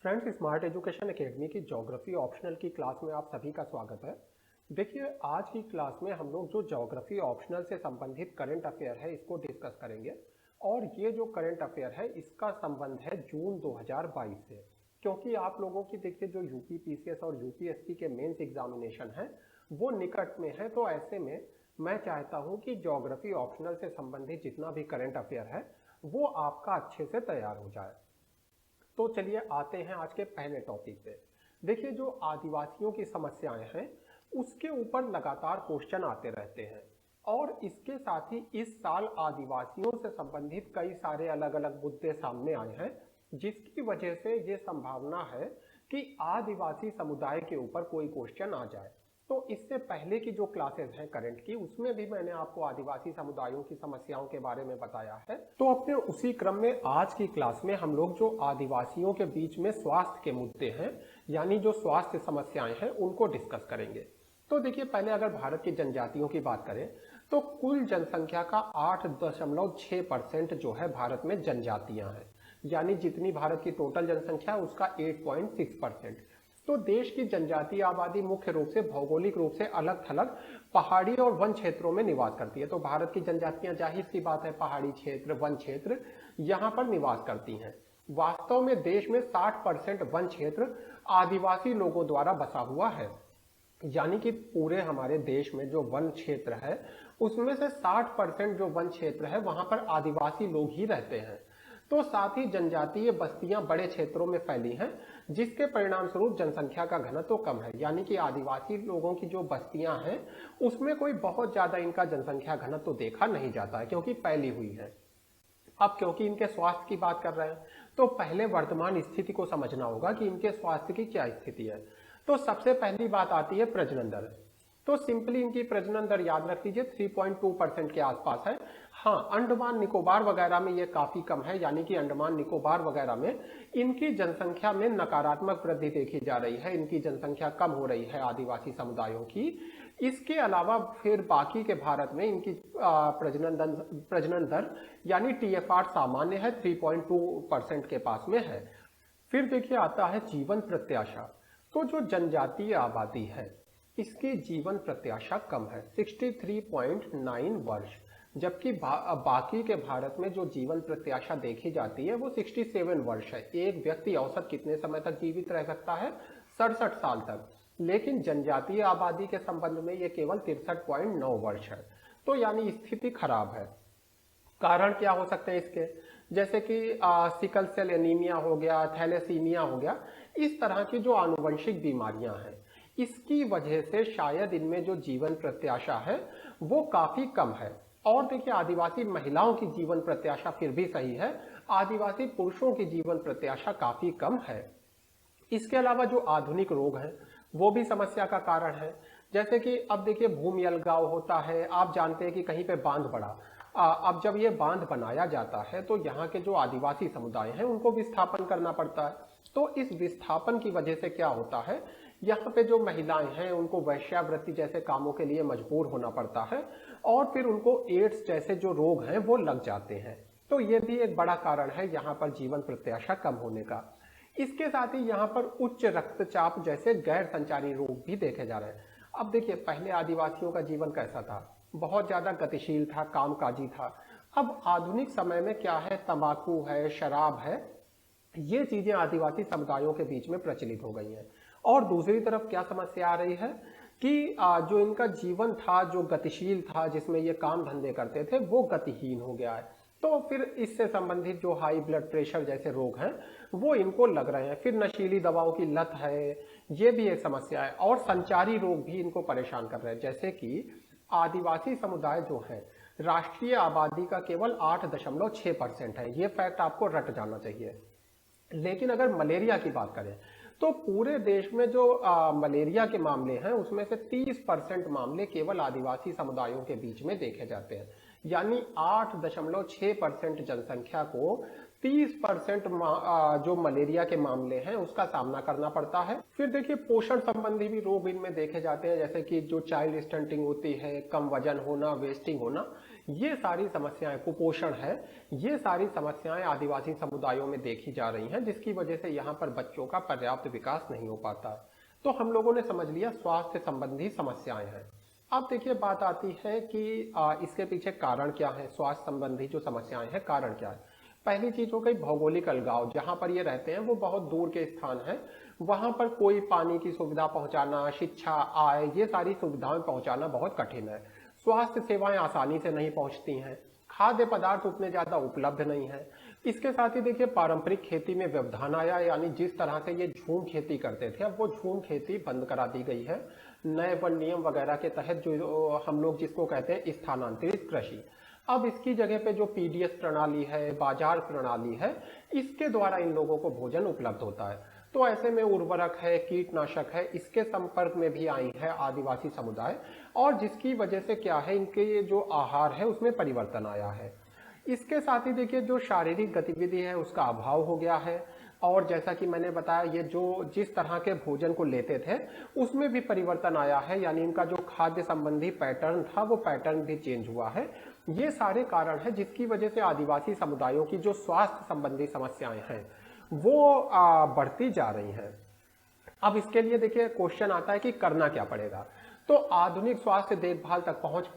Friends, smart education academy की geography optional की class में आप सभी का स्वागत है। देखिए, आज की क्लास में हम लोग जो ज्योग्राफी ऑप्शनल से संबंधित करंट अफेयर है इसको डिस्कस करेंगे। और ये जो करंट अफेयर है इसका संबंध है जून 2022 से, क्योंकि आप लोगों की देखिए जो यूपी पीसीएस और यूपीएससी के मेंस एग्जामिनेशन है वो निकट में है। तो ऐसे में मैं चाहता हूँ कि ज्योग्राफी ऑप्शनल से संबंधित जितना भी करंट अफेयर है वो आपका अच्छे से तैयार हो जाए। तो चलिए आते हैं आज के पहले टॉपिक पे। देखिए, जो आदिवासियों की समस्याएं हैं उसके ऊपर लगातार क्वेश्चन आते रहते हैं और इसके साथ ही इस साल आदिवासियों से संबंधित कई सारे अलग अलग मुद्दे सामने आए हैं, जिसकी वजह से ये संभावना है कि आदिवासी समुदाय के ऊपर कोई क्वेश्चन आ जाए। तो इससे पहले की जो क्लासेस हैं करंट की, उसमें भी मैंने आपको आदिवासी समुदायों की समस्याओं के बारे में बताया है। तो अपने उसी क्रम में आज की क्लास में हम लोग जो आदिवासियों के बीच में स्वास्थ्य के मुद्दे हैं, यानी जो स्वास्थ्य समस्याएं हैं, उनको डिस्कस करेंगे। तो देखिए, पहले अगर भारत की जनजातियों की बात करें तो कुल जनसंख्या का 8.6% जो है भारत में जनजातियां हैं, यानी जितनी भारत की टोटल जनसंख्या उसका 8.6%। तो देश की जनजातीय आबादी मुख्य रूप से भौगोलिक रूप से अलग थलग पहाड़ी और वन क्षेत्रों में निवास करती है। तो भारत की जनजातियां जाहिर सी बात है पहाड़ी क्षेत्र, वन क्षेत्र यहाँ पर निवास करती हैं। वास्तव में देश में 60% वन क्षेत्र आदिवासी लोगों द्वारा बसा हुआ है, यानी कि पूरे हमारे देश में जो वन क्षेत्र है उसमें से 60% जो वन क्षेत्र है वहां पर आदिवासी लोग ही रहते हैं। तो साथ ही जनजातीय बस्तियां बड़े क्षेत्रों में फैली हैं, जिसके परिणाम स्वरूप जनसंख्या का घनत्व तो कम है, यानी कि आदिवासी लोगों की जो बस्तियां हैं उसमें कोई बहुत ज्यादा इनका जनसंख्या घनत्व तो देखा नहीं जाता है, क्योंकि फैली हुई है। अब क्योंकि इनके स्वास्थ्य की बात कर रहे हैं तो पहले वर्तमान स्थिति को समझना होगा कि इनके स्वास्थ्य की क्या स्थिति है। तो सबसे पहली बात आती है प्रजनन दर। तो सिंपली इनकी प्रजनन दर याद रख लीजिए 3.2% के आसपास है। हाँ, अंडमान निकोबार वगैरह में ये काफी कम है, यानी कि अंडमान निकोबार वगैरह में इनकी जनसंख्या में नकारात्मक वृद्धि देखी जा रही है, इनकी जनसंख्या कम हो रही है आदिवासी समुदायों की। इसके अलावा फिर बाकी के भारत में इनकी प्रजनन दर यानी टीएफआर सामान्य है, 3.2% के पास में है। फिर देखिए आता है जीवन प्रत्याशा। तो जो जनजातीय आबादी है इसकी जीवन प्रत्याशा कम है, 63.9 वर्ष, जबकि बाकी के भारत में जो जीवन प्रत्याशा देखी जाती है वो 67 वर्ष है। एक व्यक्ति औसत कितने समय तक जीवित रह सकता है? 67 साल तक। लेकिन जनजातीय आबादी के संबंध में ये केवल 63.9 वर्ष है। तो यानी स्थिति खराब है। कारण क्या हो सकते हैं इसके? जैसे कि सिकल सेल एनीमिया हो गया, थैलेसीमिया हो गया, इस तरह की जो आनुवंशिक बीमारियां हैं इसकी वजह से शायद इनमें जो जीवन प्रत्याशा है वो काफी कम है। और देखिए, आदिवासी महिलाओं की जीवन प्रत्याशा फिर भी सही है, आदिवासी पुरुषों की जीवन प्रत्याशा काफी कम है। इसके अलावा जो आधुनिक रोग हैं वो भी समस्या का कारण है। जैसे कि अब देखिए, भूमि अलगाव होता है, आप जानते हैं कि कहीं पे बांध पड़ा, अब जब ये बांध बनाया जाता है तो यहाँ के जो आदिवासी समुदाय हैं उनको विस्थापन करना पड़ता है। तो इस विस्थापन की वजह से क्या होता है, यहाँ पे जो महिलाएं हैं उनको वैश्यावृत्ति जैसे कामों के लिए मजबूर होना पड़ता है और फिर उनको एड्स जैसे जो रोग हैं वो लग जाते हैं। तो ये भी एक बड़ा कारण है यहाँ पर जीवन प्रत्याशा कम होने का। इसके साथ ही यहाँ पर उच्च रक्तचाप जैसे गैर संचारी रोग भी देखे जा रहे हैं। अब देखिए, पहले आदिवासियों का जीवन कैसा था? बहुत ज्यादा गतिशील था, कामकाजी था। अब आधुनिक समय में क्या है, तंबाकू है, शराब है, ये चीजें आदिवासी समुदायों के बीच में प्रचलित हो गई हैं। और दूसरी तरफ क्या समस्या आ रही है कि जो इनका जीवन था, जो गतिशील था, जिसमें ये काम धंधे करते थे, वो गतिहीन हो गया है। तो फिर इससे संबंधित जो हाई ब्लड प्रेशर जैसे रोग हैं वो इनको लग रहे हैं। फिर नशीली दवाओं की लत है, ये भी एक समस्या है। और संचारी रोग भी इनको परेशान कर रहे हैं। जैसे कि आदिवासी समुदाय जो है राष्ट्रीय आबादी का केवल 8.6% है, ये फैक्ट आपको रट जाना चाहिए। लेकिन अगर मलेरिया की बात करें तो पूरे देश में जो मलेरिया के मामले हैं उसमें से 30% मामले केवल आदिवासी समुदायों के बीच में देखे जाते हैं। यानी 8.6% जनसंख्या को 30% जो मलेरिया के मामले हैं उसका सामना करना पड़ता है। फिर देखिए पोषण संबंधी भी रोग इनमें देखे जाते हैं, जैसे कि जो चाइल्ड स्टंटिंग होती है, कम वजन होना, वेस्टिंग होना, ये सारी समस्याएं, कुपोषण है, ये सारी समस्याएं आदिवासी समुदायों में देखी जा रही हैं, जिसकी वजह से यहाँ पर बच्चों का पर्याप्त विकास नहीं हो पाता। तो हम लोगों ने समझ लिया स्वास्थ्य संबंधी समस्याएं हैं। अब देखिए बात आती है कि इसके पीछे कारण क्या है, स्वास्थ्य संबंधी जो समस्याएं हैं कारण क्या है। पहली चीज हो गई भौगोलिक अलगाव, जहां पर ये रहते हैं वो बहुत दूर के स्थान है, वहां पर कोई पानी की सुविधा पहुंचाना, शिक्षा, आय, ये सारी सुविधाएं पहुंचाना बहुत कठिन है। स्वास्थ्य सेवाएं आसानी से नहीं पहुंचती हैं, खाद्य पदार्थ उतने ज्यादा उपलब्ध नहीं है। इसके साथ ही देखिए पारंपरिक खेती में व्यवधान आया, यानी जिस तरह से ये झूम खेती करते थे अब वो झूम खेती बंद करा दी गई है। नए वन नियम वगैरह के तहत जो हम लोग जिसको कहते हैं स्थानांतरित कृषि, अब इसकी जगह पे जो पीडीएस प्रणाली है, बाजार प्रणाली है, इसके द्वारा इन लोगों को भोजन उपलब्ध होता है। तो ऐसे में उर्वरक है, कीटनाशक है, इसके संपर्क में भी आई है आदिवासी समुदाय, और जिसकी वजह से क्या है, इनके ये जो आहार है उसमें परिवर्तन आया है। इसके साथ ही देखिए जो शारीरिक गतिविधि है उसका अभाव हो गया है, और जैसा कि मैंने बताया ये जो जिस तरह के भोजन को लेते थे उसमें भी परिवर्तन आया है, यानी इनका जो खाद्य संबंधी पैटर्न था वो पैटर्न भी चेंज हुआ है। ये सारे कारण है जिसकी वजह से आदिवासी समुदायों की जो स्वास्थ्य संबंधी समस्याएं हैं वो बढ़ती जा रही हैं। अब इसके लिए देखिए क्वेश्चन आता है कि करना क्या पड़ेगा। तो आधुनिक स्वास्थ्य देखभाल तक पहुंच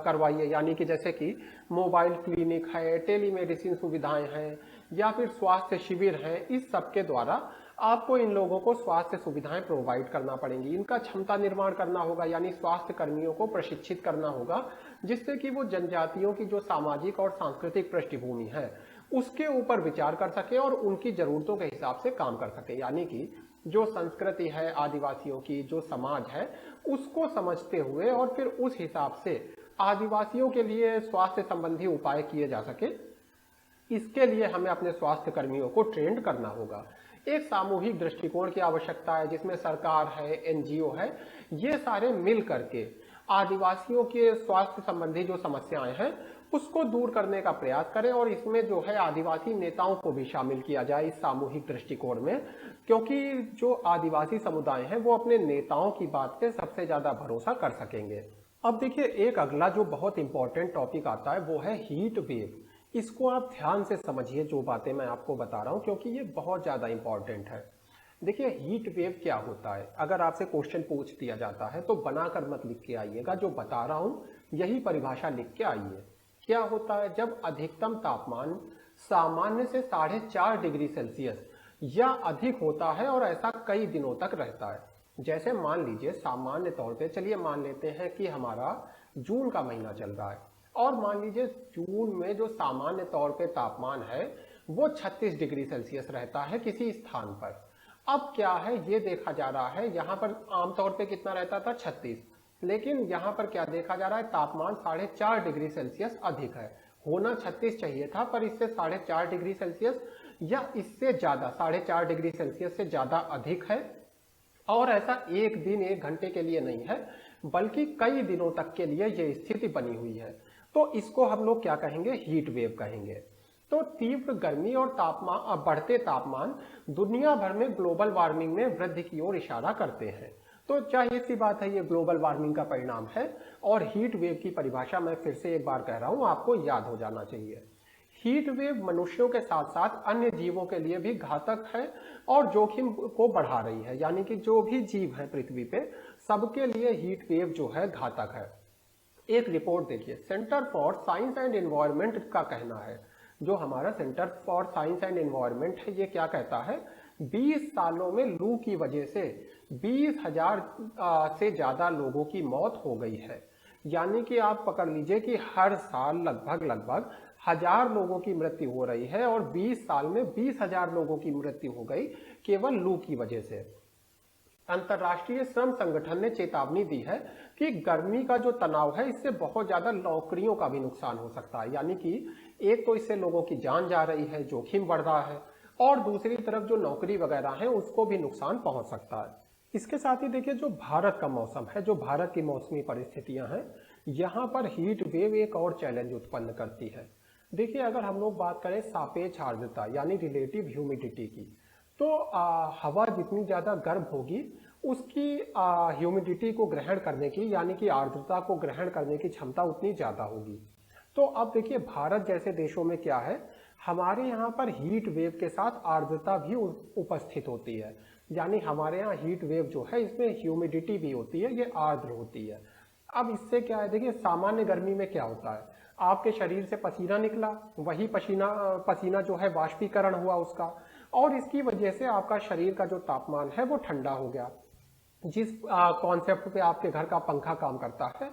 करवाइए, यानी कि जैसे कि मोबाइल क्लिनिक है, टेलीमेडिसिन सुविधाएं हैं, या फिर स्वास्थ्य शिविर हैं, इस सब के द्वारा आपको इन लोगों को स्वास्थ्य सुविधाएं प्रोवाइड करना पड़ेंगी। इनका क्षमता निर्माण करना होगा, यानी स्वास्थ्य कर्मियों को प्रशिक्षित करना होगा, जिससे कि वो जनजातियों की जो सामाजिक और सांस्कृतिक पृष्ठभूमि है उसके ऊपर विचार कर सके और उनकी जरूरतों के हिसाब से काम कर सके। यानी कि जो संस्कृति है आदिवासियों की, जो समाज है, उसको समझते हुए और फिर उस हिसाब से आदिवासियों के लिए स्वास्थ्य संबंधी उपाय किए जा सके। इसके लिए हमें अपने स्वास्थ्य कर्मियों को ट्रेंड करना होगा। एक सामूहिक दृष्टिकोण की आवश्यकता है, जिसमें सरकार है, एनजीओ है, ये सारे मिल करके आदिवासियों के स्वास्थ्य संबंधी जो समस्याएं हैं उसको दूर करने का प्रयास करें, और इसमें जो है आदिवासी नेताओं को भी शामिल किया जाए इस सामूहिक दृष्टिकोण में, क्योंकि जो आदिवासी समुदाय हैं वो अपने नेताओं की बात पे सबसे ज्यादा भरोसा कर सकेंगे। अब देखिए एक अगला जो बहुत इंपॉर्टेंट टॉपिक आता है वो है हीट वेव। इसको आप ध्यान से समझिए जो बातें मैं आपको बता रहा हूं, क्योंकि ये बहुत ज्यादा इंपॉर्टेंट है। देखिए हीट वेव क्या होता है, अगर आपसे क्वेश्चन पूछ दिया जाता है तो बनाकर मत लिख के आइएगा, जो बता रहा हूं यही परिभाषा लिख के आइए। क्या होता है, जब अधिकतम तापमान सामान्य से 4.5 डिग्री सेल्सियस या अधिक होता है और ऐसा कई दिनों तक रहता है। जैसे मान लीजिए सामान्य तौर पे, चलिए मान लेते हैं कि हमारा जून का महीना चल रहा है, और मान लीजिए जून में जो सामान्य तौर पे तापमान है वो 36 डिग्री सेल्सियस रहता है किसी स्थान पर। अब क्या है, ये देखा जा रहा है, यहाँ पर आमतौर पे कितना रहता था, 36, लेकिन यहाँ पर क्या देखा जा रहा है, तापमान 4.5 डिग्री सेल्सियस अधिक है। होना 36 चाहिए था, पर इससे 4.5 डिग्री सेल्सियस या इससे ज्यादा 4.5 डिग्री सेल्सियस से ज्यादा अधिक है, और ऐसा एक दिन एक घंटे के लिए नहीं है, बल्कि कई दिनों तक के लिए ये स्थिति बनी हुई है। तो इसको हम लोग क्या कहेंगे, हीट वेव कहेंगे। तो तीव्र गर्मी और बढ़ते तापमान दुनिया भर में ग्लोबल वार्मिंग में वृद्धि की ओर इशारा करते हैं। तो जाहिर सी बात है ये ग्लोबल वार्मिंग का परिणाम है, और हीट वेव की परिभाषा मैं फिर से एक बार कह रहा हूं, आपको याद हो जाना चाहिए। हीट वेव मनुष्यों के साथ साथ अन्य जीवों के लिए भी घातक है और जोखिम को बढ़ा रही है, यानी कि जो भी जीव है पृथ्वी पे सबके लिए हीट वेव जो है घातक है। एक रिपोर्ट देखिए, centre for science and environment का कहना है, जो हमारा centre for science and environment है, ये क्या कहता है, 20 सालों में लू की वजह से 20,000 से ज्यादा लोगों की मौत हो गई है। यानी कि आप पकड़ लीजिए कि हर साल लगभग 1000 लोगों की मृत्यु हो रही है, और 20 साल में 20,000 लोगों की मृत्यु हो गई केवल लू की वजह से। अंतर्राष्ट्रीय श्रम संगठन ने चेतावनी दी है कि गर्मी का जो तनाव है इससे बहुत ज्यादा नौकरियों का भी नुकसान हो सकता है, यानी कि एक तो इससे लोगों की जान जा रही है, जोखिम बढ़ रहा है, और दूसरी तरफ जो नौकरी वगैरह है उसको भी नुकसान पहुंच सकता है। इसके साथ ही देखिए जो भारत का मौसम है, जो भारत की मौसमी परिस्थितियां हैं, यहाँ पर हीट वेव एक और चैलेंज उत्पन्न करती है। देखिए अगर हम लोग बात करें सापेक्ष आर्द्रता यानी रिलेटिव ह्यूमिडिटी की, तो हवा जितनी ज़्यादा गर्म होगी उसकी ह्यूमिडिटी को ग्रहण करने की यानी कि आर्द्रता को ग्रहण करने की क्षमता उतनी ज़्यादा होगी। तो अब देखिए भारत जैसे देशों में क्या है, हमारे यहाँ पर हीट वेव के साथ आर्द्रता भी उपस्थित होती है। यानी हमारे यहाँ हीट वेव जो है इसमें ह्यूमिडिटी भी होती है, ये आर्द्र होती है। अब इससे क्या है, देखिए सामान्य गर्मी में क्या होता है, आपके शरीर से पसीना निकला, वही पसीना जो है वाष्पीकरण हुआ उसका, और इसकी वजह से आपका शरीर का जो तापमान है वो ठंडा हो गया। जिस कॉन्सेप्ट पे आपके घर का पंखा काम करता है,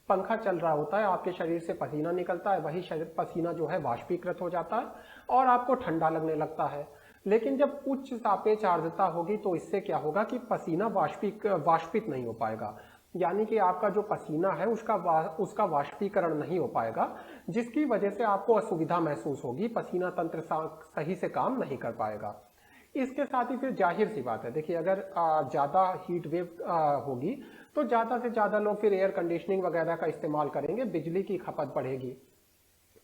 पंखा चल रहा होता है, आपके शरीर से पसीना निकलता है, वही शरीर पसीना जो है वाष्पीकृत हो जाता है और आपको ठंडा लगने लगता है। लेकिन जब उच्च सापेक्ष आर्द्रता होगी तो इससे क्या होगा कि पसीना वाष्पित नहीं हो पाएगा, यानी कि आपका जो पसीना है उसका वाष्पीकरण नहीं हो पाएगा, जिसकी वजह से आपको असुविधा महसूस होगी, पसीना तंत्र सही से काम नहीं कर पाएगा। इसके साथ ही फिर जाहिर सी बात है, देखिए अगर ज़्यादा हीट वेव होगी तो ज़्यादा से ज़्यादा लोग फिर एयर कंडीशनिंग वगैरह का इस्तेमाल करेंगे, बिजली की खपत बढ़ेगी।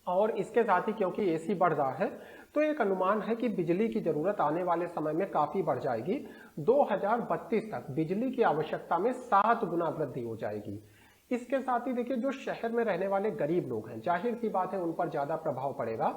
और इसके साथ ही क्योंकि एसी बढ़ रहा है तो एक अनुमान है कि बिजली की जरूरत आने वाले समय में काफी बढ़ जाएगी। 2032 तक बिजली की आवश्यकता में 7 गुना वृद्धि हो जाएगी। इसके साथ ही देखिए जो शहर में रहने वाले गरीब लोग हैं, जाहिर सी बात है उन पर ज्यादा प्रभाव पड़ेगा,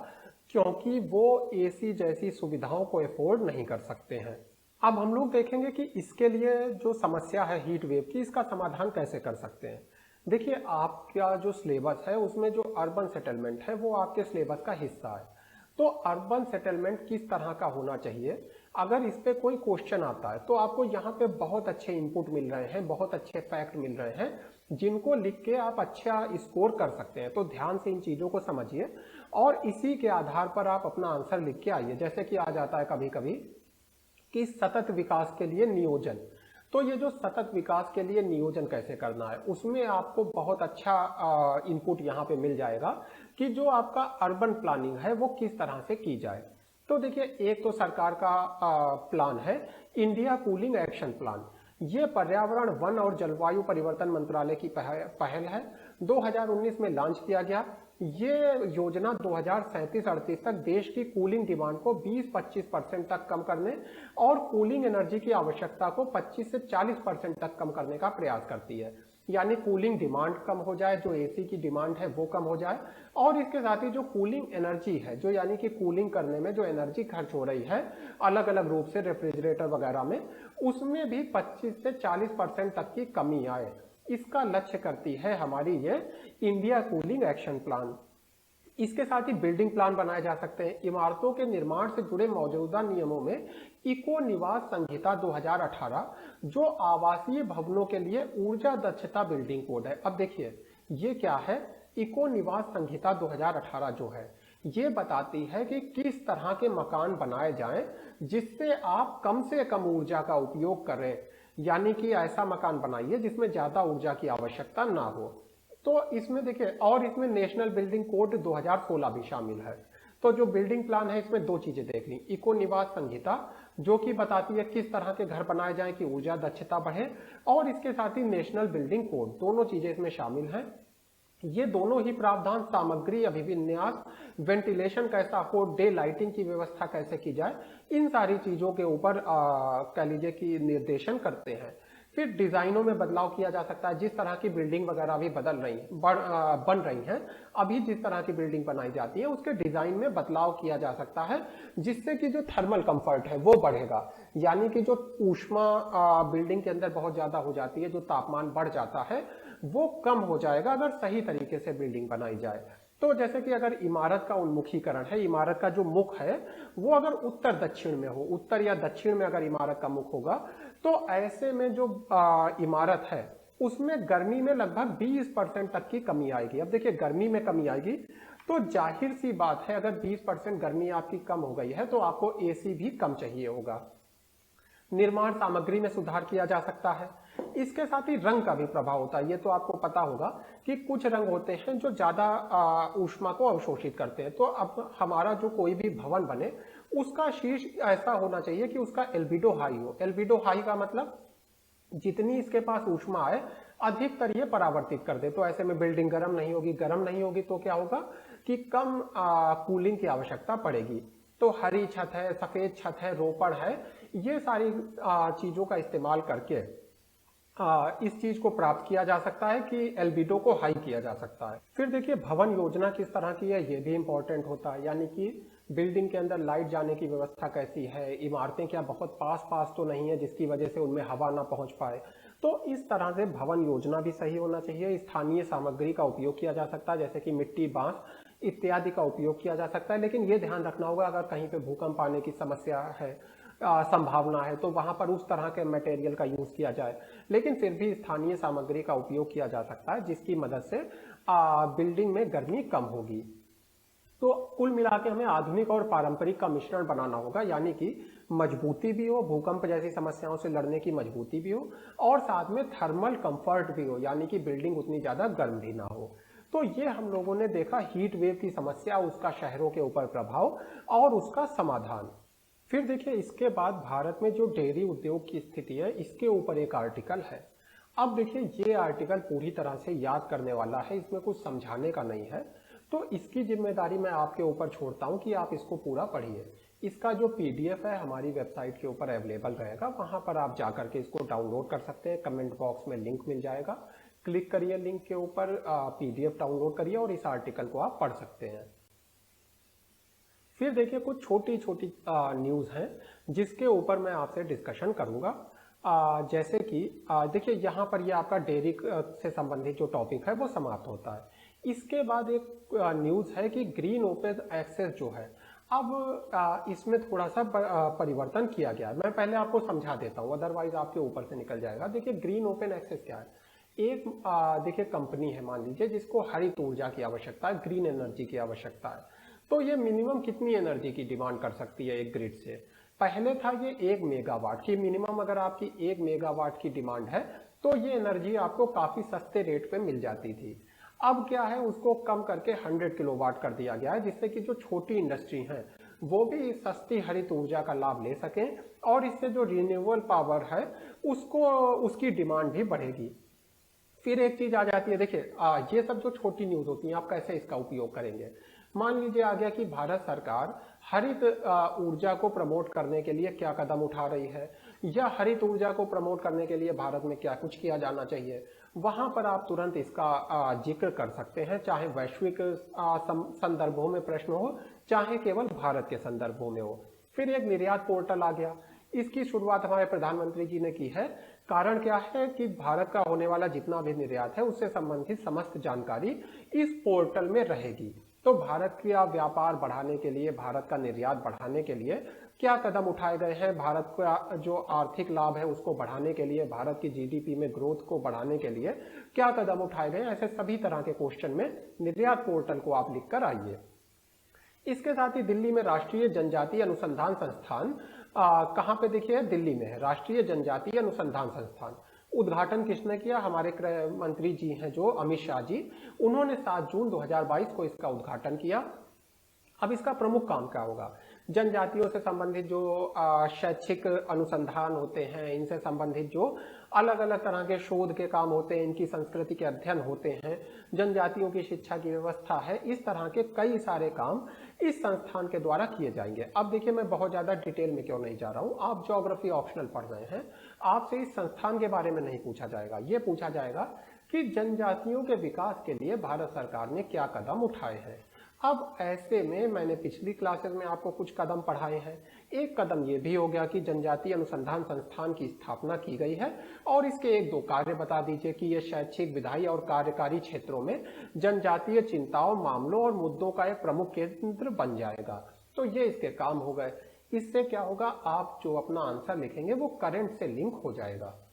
क्योंकि वो एसी जैसी सुविधाओं को अफोर्ड नहीं कर सकते हैं। अब हम लोग देखेंगे कि इसके लिए जो समस्या है हीट वेव की, इसका समाधान कैसे कर सकते हैं। देखिए आपका जो सिलेबस है उसमें जो अर्बन सेटलमेंट है वो आपके सिलेबस का हिस्सा है। तो अर्बन सेटलमेंट किस तरह का होना चाहिए, अगर इस पे कोई क्वेश्चन आता है तो आपको यहाँ पे बहुत अच्छे इनपुट मिल रहे हैं, बहुत अच्छे फैक्ट मिल रहे हैं जिनको लिख के आप अच्छा स्कोर कर सकते हैं। तो ध्यान से इन चीज़ों को समझिए और इसी के आधार पर आप अपना आंसर लिख के आइए। जैसे कि आ जाता है कभी कभी कि सतत विकास के लिए नियोजन, तो ये जो सतत विकास के लिए नियोजन कैसे करना है उसमें आपको बहुत अच्छा इनपुट यहाँ पे मिल जाएगा कि जो आपका अर्बन प्लानिंग है वो किस तरह से की जाए। तो देखिए एक तो सरकार का प्लान है इंडिया कूलिंग एक्शन प्लान, ये पर्यावरण वन और जलवायु परिवर्तन मंत्रालय की पहल है, 2019 में लॉन्च किया गया। ये योजना 2037-38 तक देश की कूलिंग डिमांड को 20-25% तक कम करने और कूलिंग एनर्जी की आवश्यकता को 25 से 40% तक कम करने का प्रयास करती है। यानी कूलिंग डिमांड कम हो जाए, जो एसी की डिमांड है वो कम हो जाए, और इसके साथ ही जो कूलिंग एनर्जी है, जो यानी कि कूलिंग करने में जो एनर्जी खर्च हो रही है अलग अलग रूप से रेफ्रिजरेटर वगैरह में, उसमें भी 25 से 40% तक की कमी आए, इसका लक्ष्य करती है हमारी ये इंडिया कूलिंग एक्शन प्लान। इसके साथ ही बिल्डिंग प्लान बनाए जा सकते हैं। इमारतों के निर्माण से जुड़े मौजूदा नियमों में इको निवास संहिता 2018 जो आवासीय भवनों के लिए ऊर्जा दक्षता बिल्डिंग कोड है। अब देखिए ये क्या है, इको निवास संहिता 2018 जो है ये बताती है कि किस तरह के मकान बनाए जाएं जिससे आप कम से कम ऊर्जा का उपयोग करें, यानी कि ऐसा मकान बनाइए जिसमें ज्यादा ऊर्जा की आवश्यकता ना हो। तो इसमें देखिए, और इसमें नेशनल बिल्डिंग कोड 2016 भी शामिल है। तो जो बिल्डिंग प्लान है इसमें दो चीजें देख ली, इको निवास संहिता जो कि बताती है किस तरह के घर बनाए जाएं कि ऊर्जा दक्षता बढ़े, और इसके साथ ही नेशनल बिल्डिंग कोड, दोनों चीजें इसमें शामिल हैं। ये दोनों ही प्रावधान सामग्री अभिविन्यास, वेंटिलेशन कैसा हो, डे लाइटिंग की व्यवस्था कैसे की जाए, इन सारी चीजों के ऊपर कह लीजिए कि निर्देशन करते हैं। फिर डिजाइनों में बदलाव किया जा सकता है, जिस तरह की बिल्डिंग वगैरह भी बन रही हैं, अभी जिस तरह की बिल्डिंग बनाई जाती है उसके डिजाइन में बदलाव किया जा सकता है, जिससे कि जो थर्मल कंफर्ट है वो बढ़ेगा, यानी कि जो ऊष्मा बिल्डिंग के अंदर बहुत ज्यादा हो जाती है, जो तापमान बढ़ जाता है वो कम हो जाएगा अगर सही तरीके से बिल्डिंग बनाई जाए। तो जैसे कि अगर इमारत का उन्मुखीकरण है, इमारत का जो मुख है वो अगर उत्तर दक्षिण में हो, उत्तर या दक्षिण में अगर इमारत का मुख होगा तो ऐसे में जो इमारत है उसमें गर्मी में लगभग 20% तक की कमी आएगी। अब देखिए गर्मी में कमी आएगी तो जाहिर सी बात है अगर 20% गर्मी आपकी कम हो गई है तो आपको एसी भी कम चाहिए होगा। निर्माण सामग्री में सुधार किया जा सकता है। इसके साथ ही रंग का भी प्रभाव होता है। ये तो आपको पता होगा कि कुछ रंग होते हैं जो ज्यादा ऊष्मा को अवशोषित करते हैं। तो अब हमारा जो कोई भी भवन बने उसका शीर्ष ऐसा होना चाहिए कि उसका एल्बिडो हाई हो। एल्बिडो हाई का मतलब जितनी इसके पास ऊष्मा आए अधिकतर ये परावर्तित कर दे। तो ऐसे में बिल्डिंग गर्म नहीं होगी, गर्म नहीं होगी तो क्या होगा कि कम कूलिंग की आवश्यकता पड़ेगी। तो हरी छत है, सफेद छत है, रोपड़ है, ये सारी चीजों का इस्तेमाल करके इस चीज को प्राप्त किया जा सकता है कि एल्बिडो को हाई किया जा सकता है। फिर देखिए भवन योजना किस तरह की है, ये भी इंपॉर्टेंट होता है, यानी कि बिल्डिंग के अंदर लाइट जाने की व्यवस्था कैसी है, इमारतें क्या बहुत पास पास तो नहीं है जिसकी वजह से उनमें हवा ना पहुंच पाए। तो इस तरह से भवन योजना भी सही होना चाहिए। स्थानीय सामग्री का उपयोग किया जा सकता है, जैसे कि मिट्टी, बांस इत्यादि का उपयोग किया जा सकता है। लेकिन ये ध्यान रखना होगा अगर कहीं पे भूकंप आने की समस्या है, संभावना है, तो वहां पर उस तरह के मटेरियल का यूज किया जाए। लेकिन फिर भी स्थानीय सामग्री का उपयोग किया जा सकता है जिसकी मदद से बिल्डिंग में गर्मी कम होगी। तो कुल मिला के हमें आधुनिक और पारंपरिक का मिश्रण बनाना होगा, यानी कि मजबूती भी हो, भूकंप जैसी समस्याओं से लड़ने की मजबूती भी हो, और साथ में थर्मल कंफर्ट भी हो, यानी कि बिल्डिंग उतनी ज्यादा गर्म भी ना हो। तो ये हम लोगों ने देखा हीट वेव की समस्या, उसका शहरों के ऊपर प्रभाव और उसका समाधान। फिर देखिए इसके बाद भारत में जो डेयरी उद्योग की स्थिति है, इसके ऊपर एक आर्टिकल है। अब देखिए ये आर्टिकल पूरी तरह से याद करने वाला है, इसमें कुछ समझाने का नहीं है, तो इसकी जिम्मेदारी मैं आपके ऊपर छोड़ता हूं कि आप इसको पूरा पढ़िए। इसका जो पीडीएफ है हमारी वेबसाइट के ऊपर अवेलेबल रहेगा, वहां पर आप जाकर के इसको डाउनलोड कर सकते हैं। कमेंट बॉक्स में लिंक मिल जाएगा, क्लिक करिए लिंक के ऊपर, पीडीएफ डाउनलोड करिए और इस आर्टिकल को आप पढ़ सकते हैं। फिर देखिए कुछ छोटी छोटी न्यूज़ हैं जिसके ऊपर मैं आपसे डिस्कशन करूंगा। जैसे कि देखिए यहाँ पर ये आपका डेयरी से संबंधित जो टॉपिक है वो समाप्त होता है। इसके बाद एक न्यूज़ है कि ग्रीन ओपन एक्सेस जो है, अब इसमें थोड़ा सा परिवर्तन किया गया है। मैं पहले आपको समझा देता हूँ, अदरवाइज आपके ऊपर से निकल जाएगा। देखिए ग्रीन ओपन एक्सेस क्या है। एक देखिए कंपनी है मान लीजिए जिसको हरित ऊर्जा की आवश्यकता है, ग्रीन एनर्जी की आवश्यकता है। तो ये मिनिमम कितनी एनर्जी की डिमांड कर सकती है एक ग्रिड से। पहले था ये 1 मेगावाट की, मिनिमम अगर आपकी 1 मेगावाट की डिमांड है तो ये एनर्जी आपको काफी सस्ते रेट पे मिल जाती थी। अब क्या है, उसको कम करके 100 किलोवाट कर दिया गया है, जिससे कि जो छोटी इंडस्ट्री है वो भी इस सस्ती हरित ऊर्जा का लाभ ले सकें और इससे जो रिन्यूएबल पावर है उसको उसकी डिमांड भी बढ़ेगी। फिर एक चीज आ जाती है, देखिए ये सब जो छोटी न्यूज होती है आप कैसे इसका उपयोग करेंगे। मान लीजिए आ गया कि भारत सरकार हरित ऊर्जा को प्रमोट करने के लिए क्या कदम उठा रही है, या हरित ऊर्जा को प्रमोट करने के लिए भारत में क्या कुछ किया जाना चाहिए। वहां पर आप तुरंत इसका जिक्र कर सकते हैं, चाहे वैश्विक संदर्भों में प्रश्न हो, चाहे केवल भारत के संदर्भों में हो। फिर एक निर्यात पोर्टल आ गया, इसकी शुरुआत हमारे प्रधानमंत्री जी ने की है। कारण क्या है कि भारत का होने वाला जितना भी निर्यात है उससे संबंधित समस्त जानकारी इस पोर्टल में रहेगी। तो भारत का व्यापार बढ़ाने के लिए, भारत का निर्यात बढ़ाने के लिए क्या कदम उठाए गए हैं, भारत का जो आर्थिक लाभ है उसको बढ़ाने के लिए, भारत की जीडीपी में ग्रोथ को बढ़ाने के लिए क्या कदम उठाए गए, ऐसे सभी तरह के क्वेश्चन में निर्यात पोर्टल को आप लिखकर आइए। इसके साथ ही दिल्ली में राष्ट्रीय जनजातीय अनुसंधान संस्थान कहाँ पे देखिए, दिल्ली में है राष्ट्रीय जनजातीय अनुसंधान संस्थान। उद्घाटन किसने किया, हमारे गृह मंत्री जी हैं जो अमित शाह जी, उन्होंने 7 जून 2022 को इसका उद्घाटन किया। अब इसका प्रमुख काम क्या होगा, जनजातियों से संबंधित जो शैक्षिक अनुसंधान होते हैं, इनसे संबंधित जो अलग अलग तरह के शोध के काम होते हैं, इनकी संस्कृति के अध्ययन होते हैं, जनजातियों की शिक्षा की व्यवस्था है, इस तरह के कई सारे काम इस संस्थान के द्वारा किए जाएंगे। अब देखिए मैं बहुत ज्यादा डिटेल में क्यों नहीं जा रहा हूं, आप ज्योग्राफी ऑप्शनल पढ़ रहे हैं, आपसे इस संस्थान के बारे में नहीं पूछा जाएगा। ये पूछा जाएगा कि जनजातियों के विकास के लिए भारत सरकार ने क्या कदम उठाए हैं। अब ऐसे में मैंने पिछली क्लासेस में आपको कुछ कदम पढ़ाए हैं। एक कदम ये भी हो गया कि जनजातीय अनुसंधान संस्थान की स्थापना की गई है, और इसके 1-2 कार्य बता दीजिए कि ये शैक्षिक, विधायी और कार्यकारी क्षेत्रों में जनजातीय चिंताओं, मामलों और मुद्दों का एक प्रमुख केंद्र बन जाएगा। तो ये इसके काम हो गए। इससे क्या होगा, आप जो अपना आंसर लिखेंगे वो करंट से लिंक हो जाएगा।